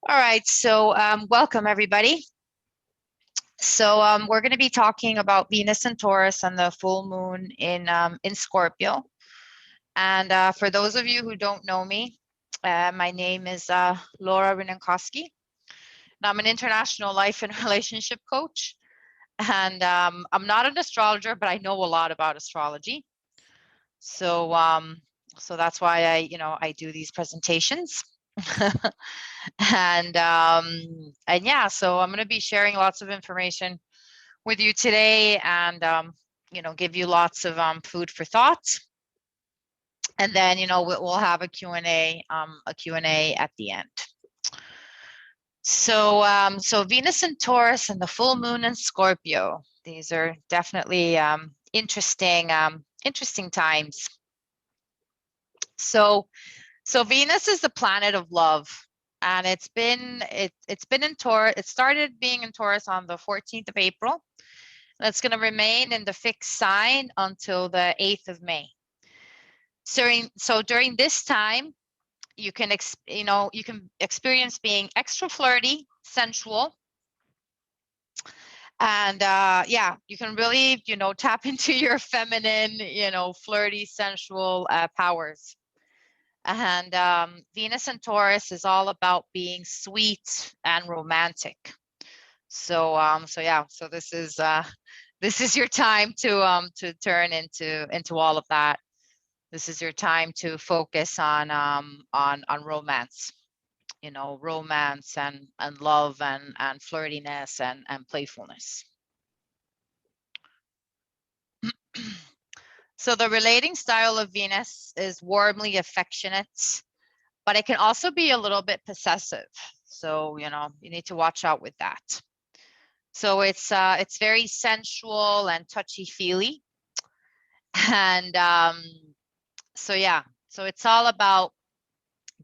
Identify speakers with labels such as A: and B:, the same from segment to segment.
A: All right, so welcome everybody. So we're going to be talking about Venus and Taurus and the full moon in Scorpio. And for those of you who don't know me, my name is Laura Rinankowski. And I'm an international life and relationship coach. And I'm not an astrologer, but I know a lot about astrology. So so that's why I do these presentations. And yeah, so I'm going to be sharing lots of information with you today, and give you lots of food for thought. And then we'll have a Q&A at the end. So Venus and Taurus and the full moon in Scorpio. These are definitely interesting times. So Venus is the planet of love, and it's been in Taurus. It started being in Taurus on the 14th of April. And it's going to remain in the fixed sign until the 8th of May. So during this time, you can experience being extra flirty, sensual, and yeah, you can really tap into your feminine, flirty, sensual powers. And Venus and Taurus is all about being sweet and romantic. So yeah, so this is your time to turn into all of that. This is your time to focus on romance, romance and love and flirtiness and playfulness. So the relating style of Venus is warmly affectionate, but it can also be a little bit possessive. So, you need to watch out with that. So it's very sensual and touchy-feely. And so yeah, so it's all about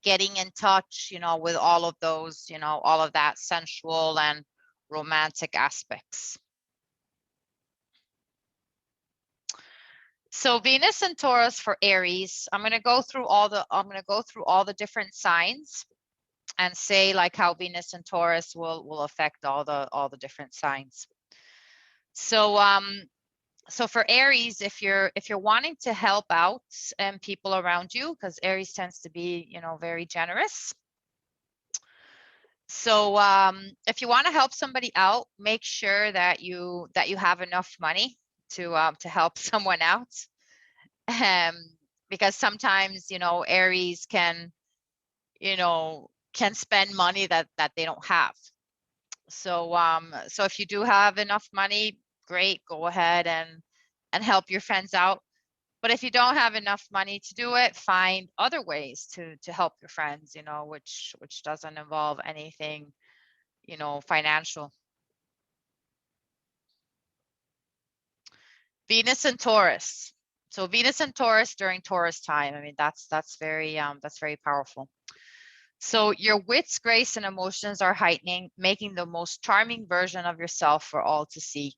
A: getting in touch, with all of those, all of that sensual and romantic aspects. So Venus and Taurus for Aries, I'm going to go through all the different signs and say like how Venus and Taurus will affect all the different signs. So so for Aries, if you're wanting to help out people around you, because Aries tends to be, very generous. So if you want to help somebody out, make sure that you have enough money to help someone out. Because sometimes, Aries can spend money that they don't have. So so if you do have enough money, great, go ahead and help your friends out. But if you don't have enough money to do it, find other ways to help your friends, which doesn't involve anything, financial. Venus and Taurus. So Venus and Taurus during Taurus time. I mean, that's very powerful. So your wits, grace, and emotions are heightening, making the most charming version of yourself for all to see.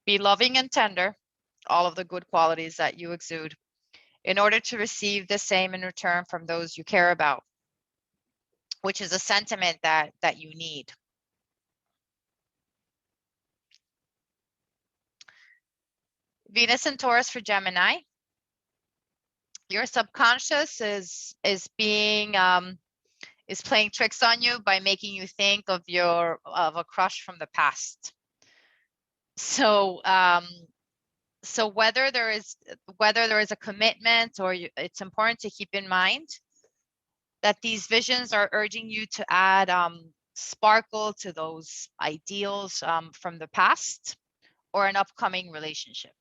A: Be loving and tender, all of the good qualities that you exude, in order to receive the same in return from those you care about, which is a sentiment that you need. Venus and Taurus for Gemini. Your subconscious is being is playing tricks on you by making you think of a crush from the past. So so whether there is a commitment or it's important to keep in mind that these visions are urging you to add sparkle to those ideals from the past or an upcoming relationship.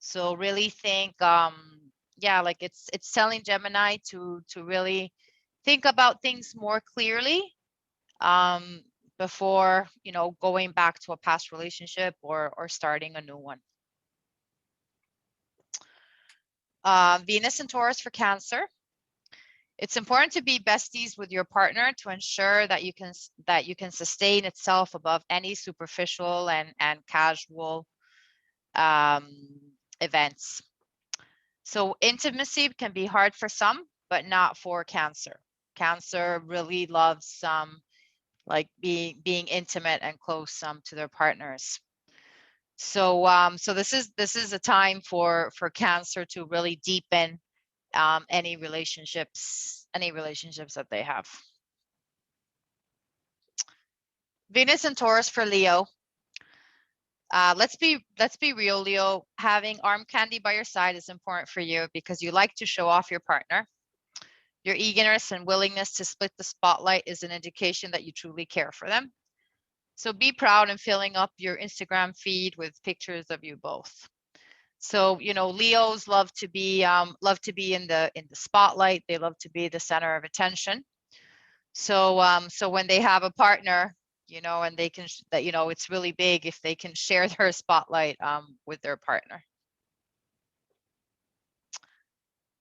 A: So really think, yeah, like it's telling Gemini to really think about things more clearly before, going back to a past relationship or starting a new one. Venus and Taurus for Cancer. It's important to be besties with your partner to ensure that you can sustain itself above any superficial and casual events. So intimacy can be hard for some, but not for Cancer. Cancer really loves like being intimate and close to their partners. So so this is a time for Cancer to really deepen any relationships that they have. Venus and Taurus for Leo. Let's be real, Leo. Having arm candy by your side is important for you because you like to show off your partner. Your eagerness and willingness to split the spotlight is an indication that you truly care for them. So be proud in filling up your Instagram feed with pictures of you both. So, you know, Leos love to be in the spotlight. They love to be the center of attention. So so when they have a partner, you know, and they can that, you know, it's really big if they can share their spotlight with their partner.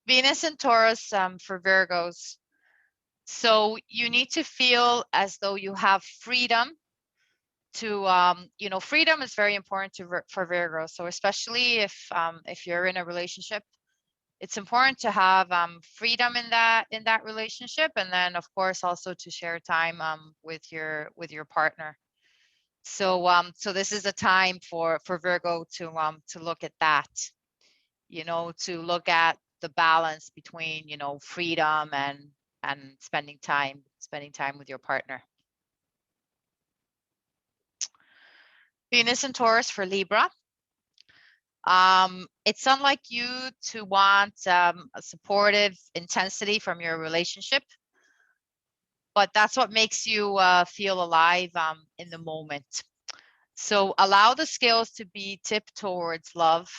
A: Venus and Taurus for Virgos. So you need to feel as though you have freedom to you know, freedom is very important for Virgo. So especially if you're in a relationship, it's important to have freedom in that relationship, and then of course also to share time with your partner. So so this is a time for Virgo to look at that, you know, to look at the balance between, you know, freedom and spending time with your partner. Venus and Taurus for Libra. It's unlike you to want a supportive intensity from your relationship, but that's what makes you feel alive in the moment. So allow the scales to be tipped towards love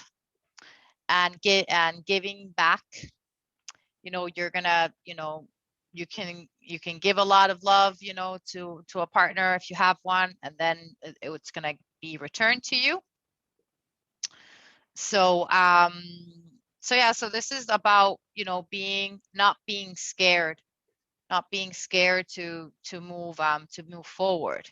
A: and giving back. You know, you're gonna, you know, you can give a lot of love, you know, to a partner if you have one, and then it's gonna be returned to you. So so yeah, so this is about, you know, not being scared to move forward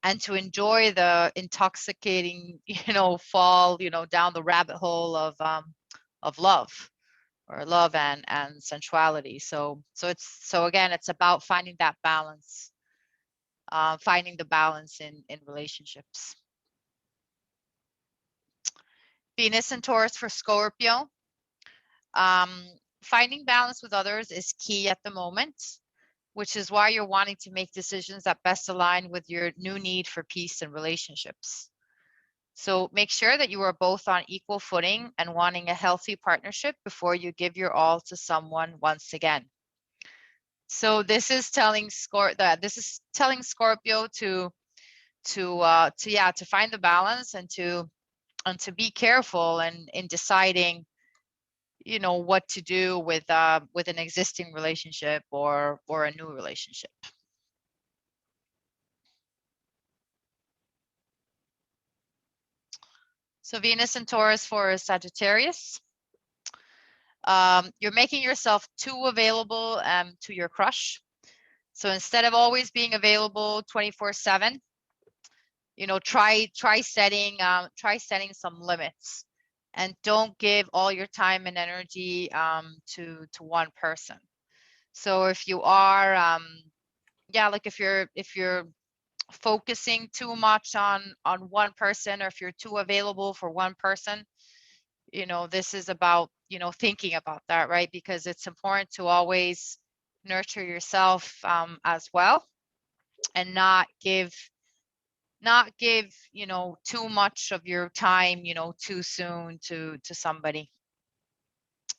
A: and to enjoy the intoxicating, you know, fall, you know, down the rabbit hole of love, or love and sensuality. So again, it's about finding that balance, finding the balance in relationships. Venus and Taurus for Scorpio. Finding balance with others is key at the moment, which is why you're wanting to make decisions that best align with your new need for peace and relationships. So make sure that you are both on equal footing and wanting a healthy partnership before you give your all to someone once again. So this is telling Scorpio to find the balance and to be careful and in deciding, you know, what to do with an existing relationship or a new relationship. So Venus and Taurus for Sagittarius. You're making yourself too available to your crush. So instead of always being available 24/7, you know, try setting some limits, and don't give all your time and energy to one person. So if you are like if you're focusing too much on one person, or if you're too available for one person, you know, this is about, you know, thinking about that, right? Because it's important to always nurture yourself as well, and not give, you know, too much of your time, you know, too soon to somebody.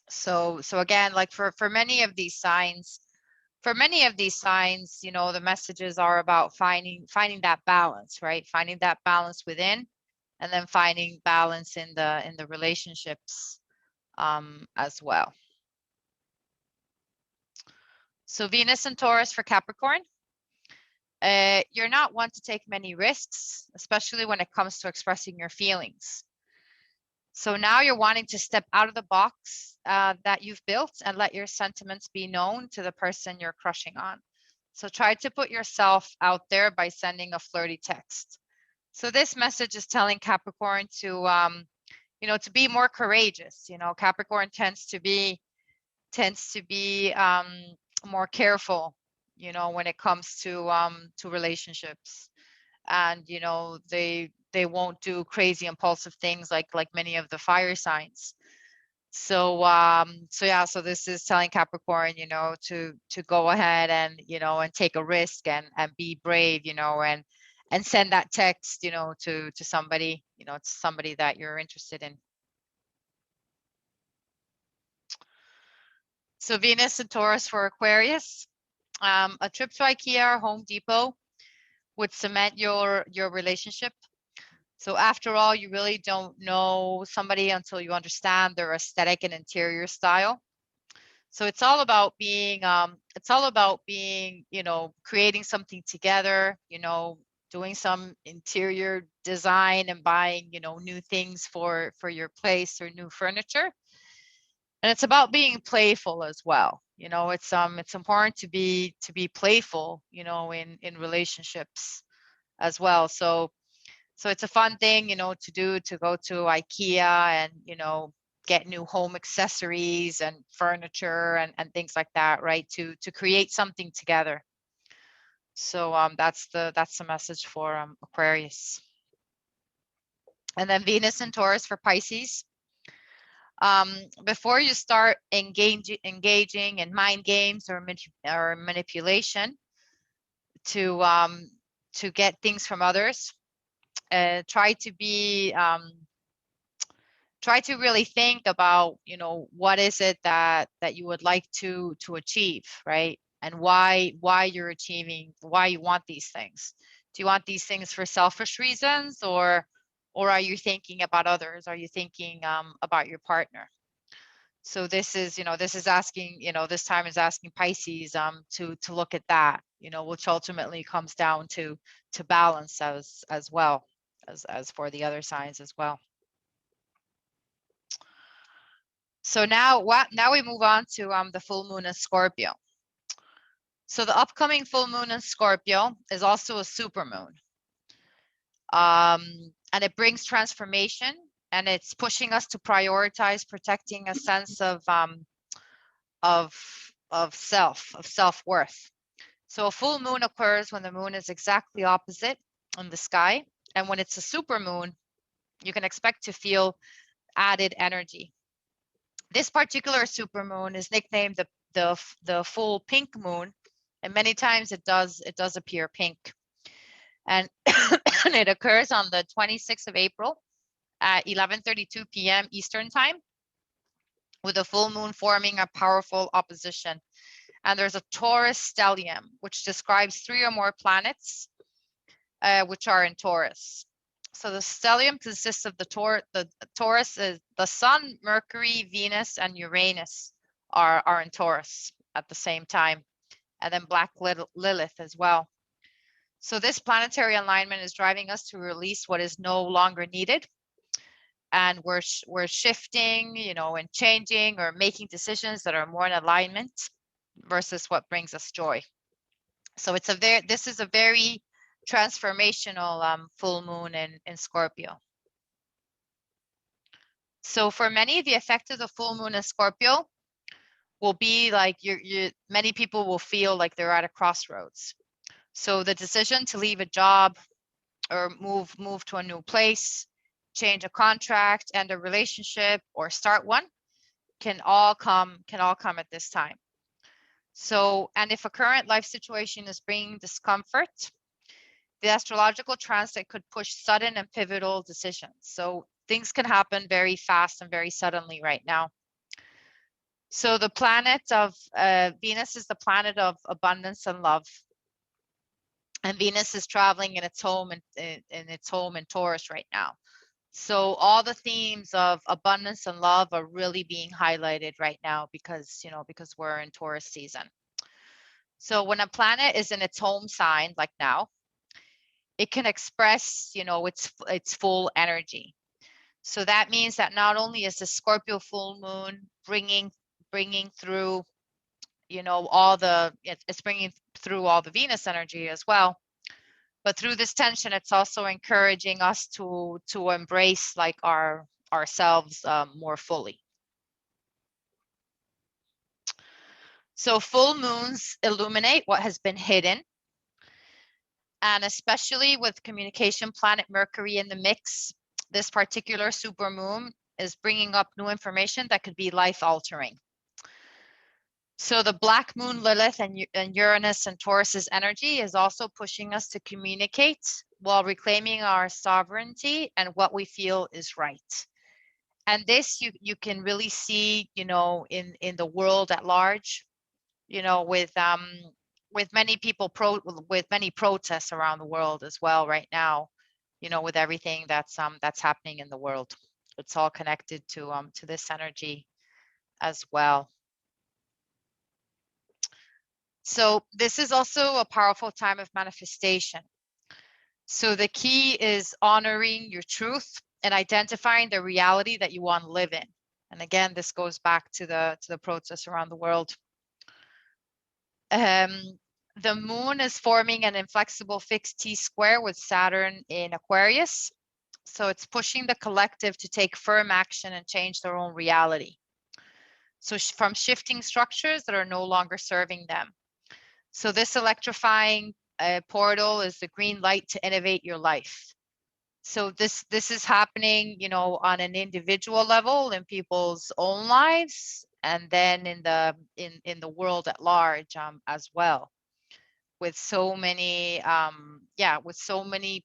A: So again, like for many of these signs, you know, the messages are about finding that balance, right? Finding that balance within, and then finding balance in the relationships as well. So Venus and Taurus for Capricorn. You're not one to take many risks, especially when it comes to expressing your feelings. So now you're wanting to step out of the box that you've built and let your sentiments be known to the person you're crushing on. So try to put yourself out there by sending a flirty text. So this message is telling Capricorn to, you know, to be more courageous. You know, Capricorn tends to be more careful, you know, when it comes to relationships. And you know, they won't do crazy impulsive things like many of the fire signs. So so yeah, so this is telling Capricorn, you know, to go ahead and, you know, and take a risk and be brave, you know, and send that text, you know, to somebody, you know, it's somebody that you're interested in. So Venus and Taurus for Aquarius. A trip to IKEA or Home Depot would cement your relationship. So after all, you really don't know somebody until you understand their aesthetic and interior style. So it's all about being, you know, creating something together, you know, doing some interior design and buying, you know, new things for your place or new furniture. And it's about being playful as well. You know, it's important to be playful, you know, in relationships as well. So it's a fun thing, you know, to do, to go to IKEA and, you know, get new home accessories and furniture and things like that, right? To create something together. So that's the message for Aquarius. And then Venus and Taurus for Pisces. Before you start engaging in mind games or manipulation to get things from others, try to really think about, you know, what is it that you would like to achieve, right? And why you want these things. Do you want these things for selfish reasons, or are you thinking about others? Are you thinking about your partner? So this is, you know, this is asking, you know, this time is asking Pisces to look at that, you know, which ultimately comes down to balance as well as for the other signs as well. So now we move on to the full moon in Scorpio. So the upcoming full moon in Scorpio is also a super moon. And it brings transformation, and it's pushing us to prioritize protecting a sense of self-worth. So a full moon occurs when the moon is exactly opposite in the sky, and when it's a super moon, you can expect to feel added energy. This particular supermoon is nicknamed the full pink moon, and many times it does appear pink. And it occurs on the 26th of April at 11:32 p.m. Eastern time, with the full moon forming a powerful opposition. And there's a Taurus stellium, which describes 3 or more planets which are in Taurus. So the stellium consists of the Taurus is the Sun, Mercury, Venus, and Uranus are in Taurus at the same time, and then Black Lilith as well. So this planetary alignment is driving us to release what is no longer needed, and we're shifting, you know, and changing or making decisions that are more in alignment versus what brings us joy. So this is a very transformational full moon in Scorpio. So for many, the effect of the full moon in Scorpio will be like many people will feel like they're at a crossroads. So the decision to leave a job or move to a new place, change a contract, end a relationship, or start one can all come at this time. So, and if a current life situation is bringing discomfort, the astrological transit could push sudden and pivotal decisions. So things can happen very fast and very suddenly right now. So the planet of Venus is the planet of abundance and love. And Venus is traveling in its home in Taurus right now. So all the themes of abundance and love are really being highlighted right now because we're in Taurus season. So when a planet is in its home sign, like now, it can express, its full energy. So that means that not only is the Scorpio full moon bringing through, it's bringing through all the Venus energy as well, but through this tension, it's also encouraging us to embrace like ourselves more fully. So full moons illuminate what has been hidden. And especially with communication planet Mercury in the mix, this particular super moon is bringing up new information that could be life altering. So the black moon Lilith and Uranus and Taurus's energy is also pushing us to communicate while reclaiming our sovereignty and what we feel is right. And this you can really see, in the world at large, with many people with many protests around the world as well right now, with everything that's happening in the world. It's all connected to this energy as well. So this is also a powerful time of manifestation. So the key is honoring your truth and identifying the reality that you want to live in. And again, this goes back to the protests around the world. The moon is forming an inflexible fixed T-square with Saturn in Aquarius. So it's pushing the collective to take firm action and change their own reality. So from shifting structures that are no longer serving them. So this electrifying portal is the green light to innovate your life. So this is happening, on an individual level in people's own lives, and then in the world at large as well. With so many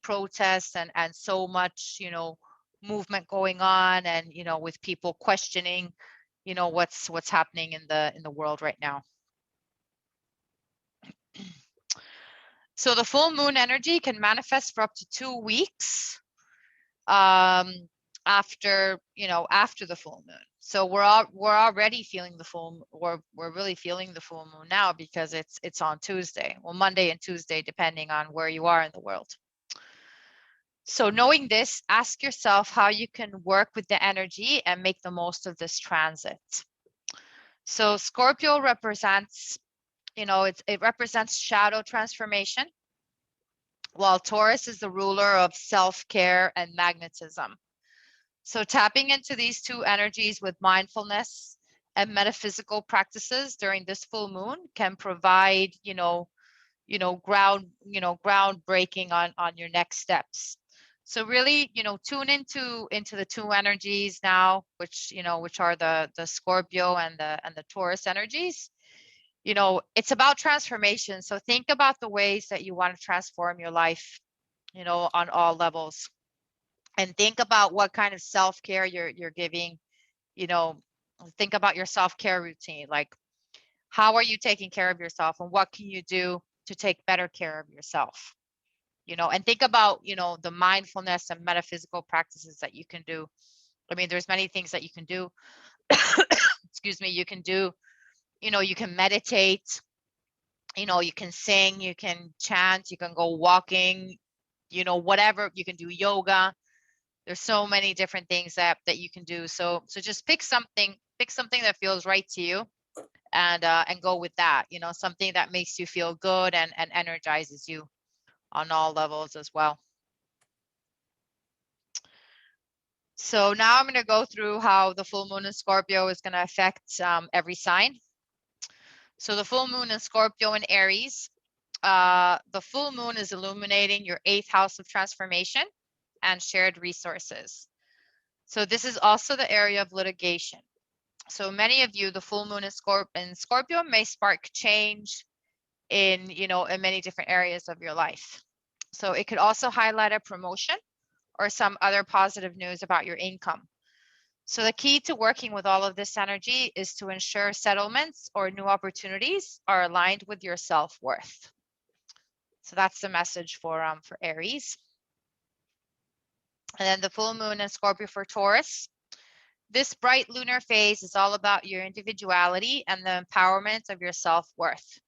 A: protests and so much, movement going on, and with people questioning, what's happening in the world right now. So the full moon energy can manifest for up to 2 weeks after the full moon. So we're already feeling the full, we're really feeling the full moon now, because it's on Tuesday, well, Monday and Tuesday, depending on where you are in the world. So knowing this, ask yourself how you can work with the energy and make the most of this transit. So Scorpio represents, it represents shadow transformation, while Taurus is the ruler of self-care and magnetism. So tapping into these two energies with mindfulness and metaphysical practices during this full moon can provide, groundbreaking on your next steps. So really, tune into the two energies now, which are the Scorpio and the Taurus energies. It's about transformation. So think about the ways that you want to transform your life, on all levels. And think about what kind of self-care you're giving. Think about your self-care routine. Like, how are you taking care of yourself, and what can you do to take better care of yourself? And think about, the mindfulness and metaphysical practices that you can do. I mean, there's many things that you can do. Excuse me. You can do, you can meditate, you can sing, you can chant, you can go walking, whatever. You can do yoga. There's so many different things that you can do. So just pick something that feels right to you, and go with that, something that makes you feel good and energizes you on all levels as well. So now I'm going to go through how the full moon in Scorpio is going to affect every sign. So the full moon in Scorpio and Aries, the full moon is illuminating your 8th house of transformation and shared resources. So this is also the area of litigation. So many of you, the full moon in Scorpio may spark change in many different areas of your life. So it could also highlight a promotion or some other positive news about your income. So the key to working with all of this energy is to ensure settlements or new opportunities are aligned with your self-worth. So that's the message for Aries. And then the full moon in Scorpio for Taurus. This bright lunar phase is all about your individuality and the empowerment of your self-worth.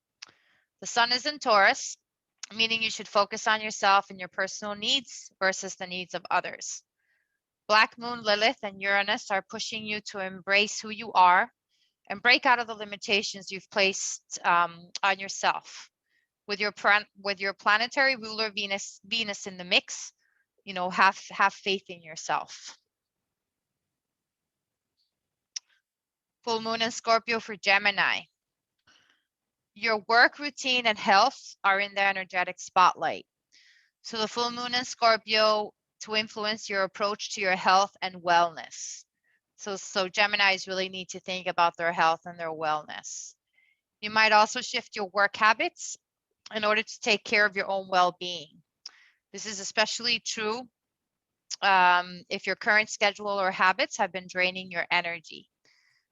A: The sun is in Taurus, meaning you should focus on yourself and your personal needs versus the needs of others. Black moon Lilith and Uranus are pushing you to embrace who you are and break out of the limitations you've placed on yourself. With your planetary ruler Venus in the mix, have faith in yourself. Full moon in Scorpio for Gemini. Your work routine and health are in the energetic spotlight. So the full moon in Scorpio to influence your approach to your health and wellness. So Geminis really need to think about their health and their wellness. You might also shift your work habits in order to take care of your own well-being. This is especially true if your current schedule or habits have been draining your energy.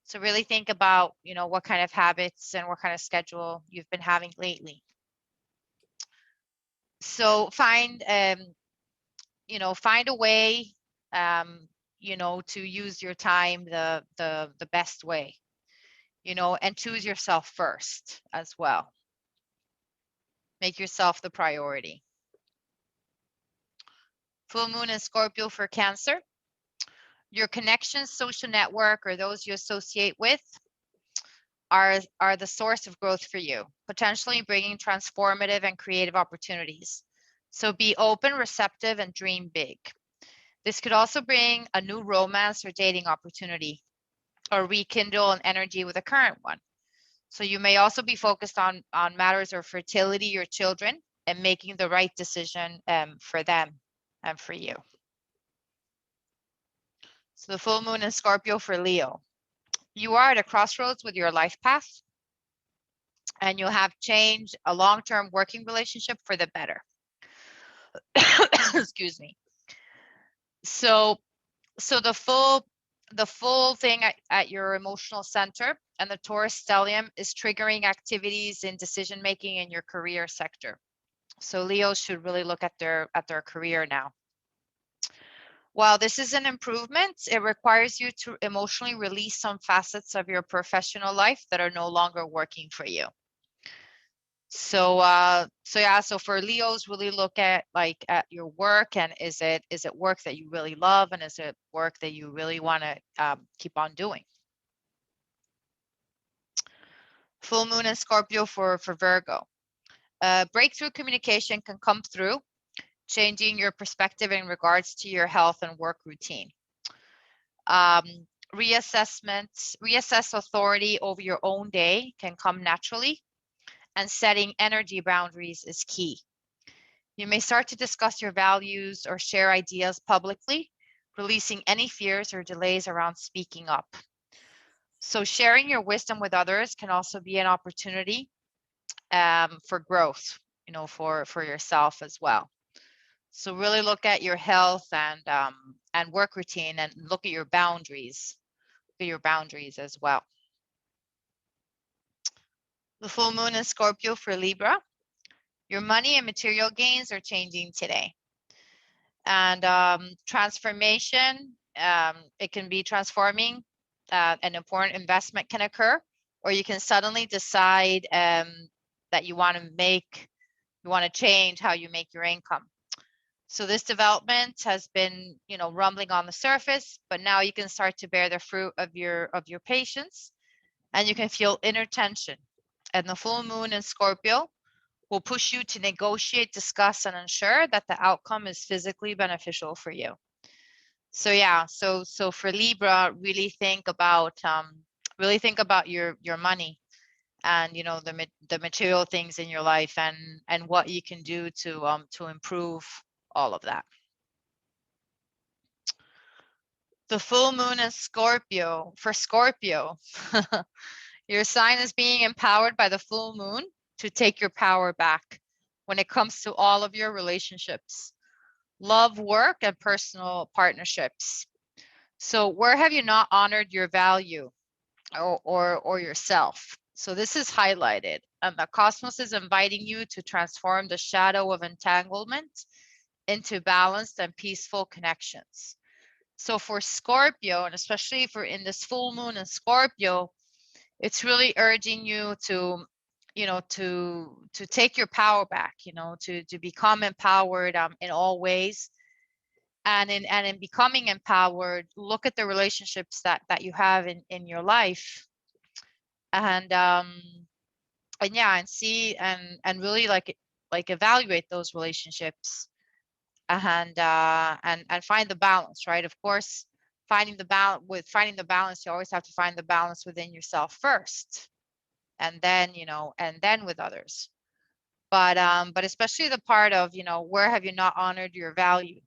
A: So really think about, what kind of habits and what kind of schedule you've been having lately. So find a way, to use your time the best way, and choose yourself first as well. Make yourself the priority. Full moon in Scorpio for Cancer. Your connections, social network, or those you associate with are the source of growth for you, potentially bringing transformative and creative opportunities. So be open, receptive, and dream big. This could also bring a new romance or dating opportunity, or rekindle an energy with a current one. So you may also be focused on matters of fertility or children and making the right decision for them and for you. So the full moon in Scorpio for Leo. You are at a crossroads with your life path, and you'll have changed a long-term working relationship for the better. Excuse me. So the full thing at your emotional center and the Taurus stellium is triggering activities in decision making in your career sector. So Leos should really look at their career now. While this is an improvement, it requires you to emotionally release some facets of your professional life that are no longer working for you. So for Leos, really look at your work, and is it work that you really love, and is it work that you really want to keep on doing? Full moon in Scorpio for Virgo. Breakthrough communication can come through, changing your perspective in regards to your health and work routine. Reassess authority over your own day can come naturally, and setting energy boundaries is key. You may start to discuss your values or share ideas publicly, releasing any fears or delays around speaking up. So sharing your wisdom with others can also be an opportunity for growth, for yourself as well. So really look at your health and work routine, and look at your boundaries. Look at your boundaries as well. The full moon in Scorpio for Libra. Your money and material gains are changing today. And transformation, it can be transforming. An important investment can occur, or you can suddenly decide that you want to change how you make your income. So this development has been, rumbling on the surface, but now you can start to bear the fruit of your patience, and you can feel inner tension. And the full moon in Scorpio will push you to negotiate, discuss, and ensure that the outcome is physically beneficial for you. So yeah, so for Libra, really think about your money, and the material things in your life, and what you can do to improve all of that. The full moon in Scorpio for Scorpio. Your sign is being empowered by the full moon to take your power back when it comes to all of your relationships, love, work, and personal partnerships. So where have you not honored your value or yourself? So this is highlighted, and the cosmos is inviting you to transform the shadow of entanglement into balanced and peaceful connections. So for Scorpio, and especially for in this full moon in Scorpio, it's really urging you to take your power back, to become empowered in all ways. And in becoming empowered, look at the relationships that you have in your life, and see and really evaluate those relationships, and find the balance, right? Of course, finding the balance, you always have to find the balance within yourself first. and then, you know, and then with others. But especially the part of, you know, where have you not honored your value?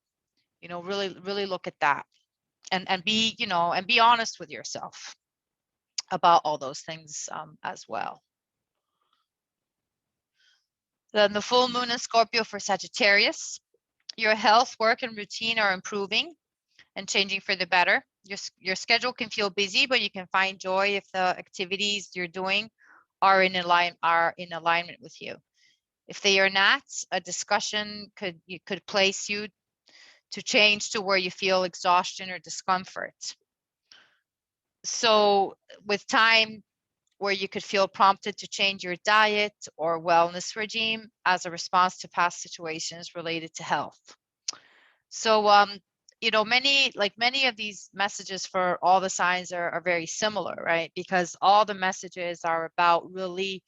A: You know, really look at that, and be, you know, and be honest with yourself about all those things as well. Then the full moon in Scorpio for Sagittarius. Your health, work, and routine are improving and changing for the better. Your schedule can feel busy, but you can find joy if the activities you're doing are in alignment with you. If they are not, a discussion could place you to change to where you feel exhaustion or discomfort. So with time where you could feel prompted to change your diet or wellness regime as a response to past situations related to health. So you know, many of these messages for all the signs are very similar, right? Because all the messages are about really,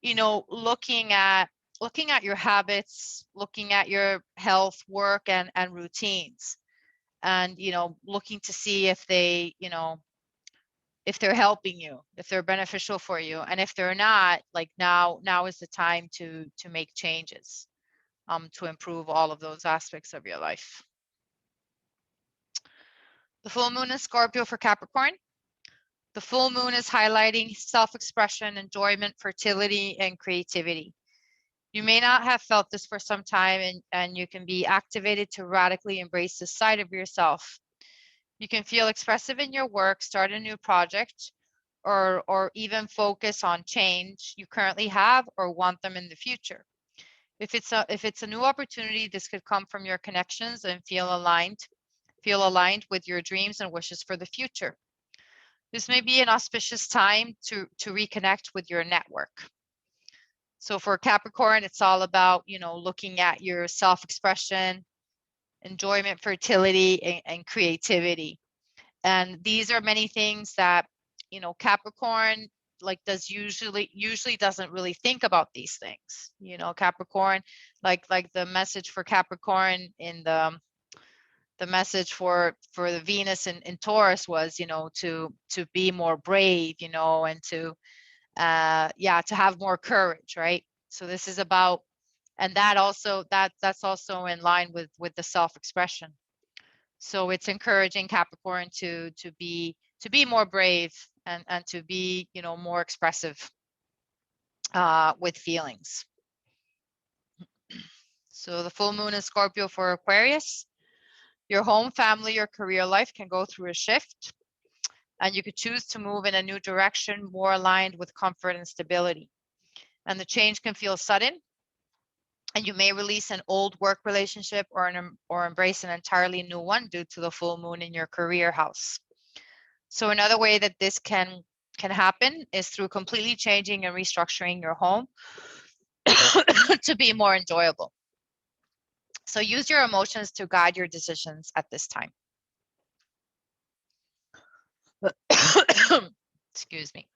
A: you know, looking at your habits, looking at your health, work, and routines, and, you know, looking to see if they, you know, if they're helping you, if they're beneficial for you, and if they're not, like, now is the time to make changes to improve all of those aspects of your life. The full moon in Scorpio for Capricorn. The full moon is highlighting self-expression, enjoyment, fertility, and creativity. You may not have felt this for some time, and you can be activated to radically embrace this side of yourself. You can feel expressive in your work, start a new project, or even focus on change you currently have or want them in the future. If it's a new opportunity, this could come from your connections and feel aligned with your dreams and wishes for the future. This may be an auspicious time to reconnect with your network. So for Capricorn, it's all about, you know, looking at your self-expression, enjoyment, fertility, and creativity. And these are many things that, you know, Capricorn like usually doesn't really think about these things. You know, Capricorn, like the message for Capricorn in the message for the Venus in Taurus was, you know, to be more brave, you know, and to have more courage, right? So this is about, and that's also in line with the self-expression. So it's encouraging Capricorn to be more brave and to be, you know, more expressive with feelings. So the full moon in Scorpio for Aquarius. Your home, family, or career life can go through a shift, and you could choose to move in a new direction more aligned with comfort and stability. And the change can feel sudden, and you may release an old work relationship or embrace an entirely new one due to the full moon in your career house. So another way that this can happen is through completely changing and restructuring your home to be more enjoyable. So use your emotions to guide your decisions at this time. Excuse me.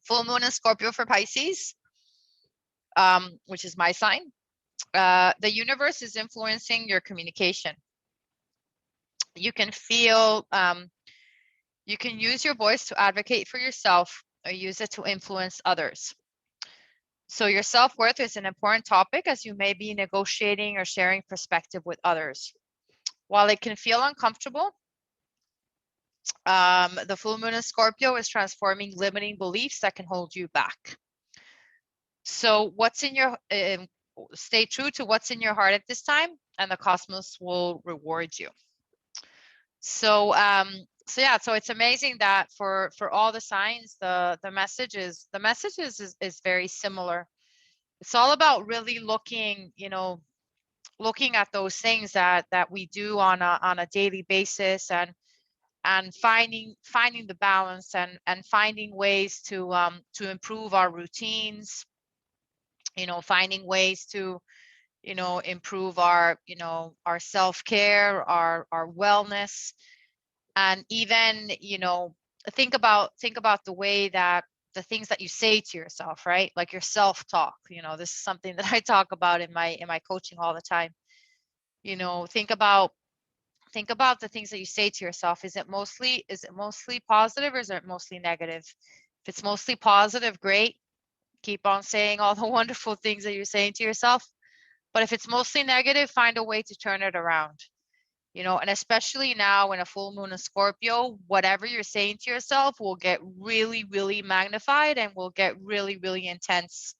A: Full moon in Scorpio for Pisces, which is my sign. The universe is influencing your communication. You can feel, you can use your voice to advocate for yourself or use it to influence others. So your self-worth is an important topic as you may be negotiating or sharing perspective with others. While it can feel uncomfortable, the full moon in Scorpio is transforming limiting beliefs that can hold you back. So what's in your, stay true to what's in your heart at this time, and the cosmos will reward you. So so it's amazing that for all the signs, the message is very similar. It's all about really looking, you know, looking at those things that we do on a daily basis, and finding the balance, and finding ways to improve our routines, you know, finding ways to, you know, improve our, you know, our self-care, our wellness, and even, you know, think about the way that the things that you say to yourself, right? Like your self-talk. You know, this is something that I talk about in my coaching all the time. You know, think about think about the things that you say to yourself. Is it mostly positive, or is it mostly negative? If it's mostly positive, great. Keep on saying all the wonderful things that you're saying to yourself. But if it's mostly negative, find a way to turn it around. And especially now in a full moon in Scorpio, whatever you're saying to yourself will get really, really magnified and will get really, really intense.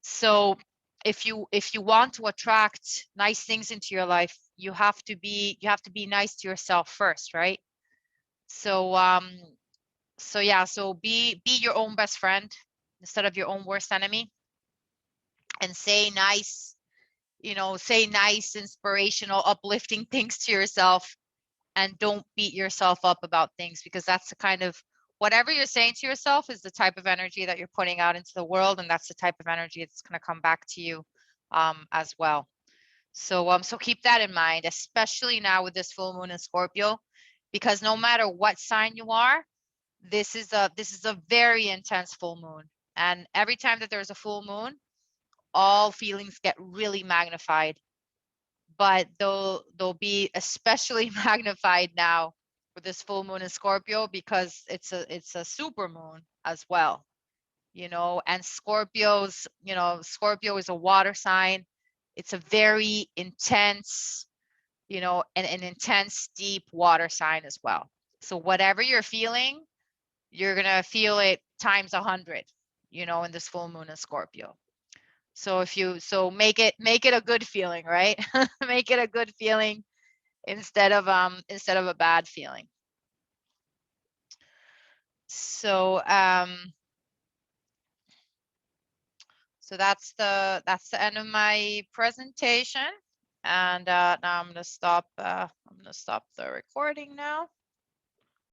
A: So if you want to attract nice things into your life, you have to be nice to yourself first, right? So yeah, so be your own best friend instead of your own worst enemy, and say nice, inspirational, uplifting things to yourself, and don't beat yourself up about things, because that's the kind of, whatever you're saying to yourself is the type of energy that you're putting out into the world, and that's the type of energy that's going to come back to you as well. So keep that in mind, especially now with this full moon in Scorpio, because no matter what sign you are, this is a very intense full moon. And every time that there's a full moon, all feelings get really magnified, but they'll be especially magnified now with this full moon in Scorpio, because it's a super moon as well. And Scorpio is a water sign. It's a very intense, an intense, deep water sign as well. So whatever you're feeling, you're gonna feel it times 100, in this full moon in Scorpio. So make it a good feeling, right? Make it a good feeling instead of a bad feeling. So so that's the end of my presentation, and now I'm gonna stop the recording now.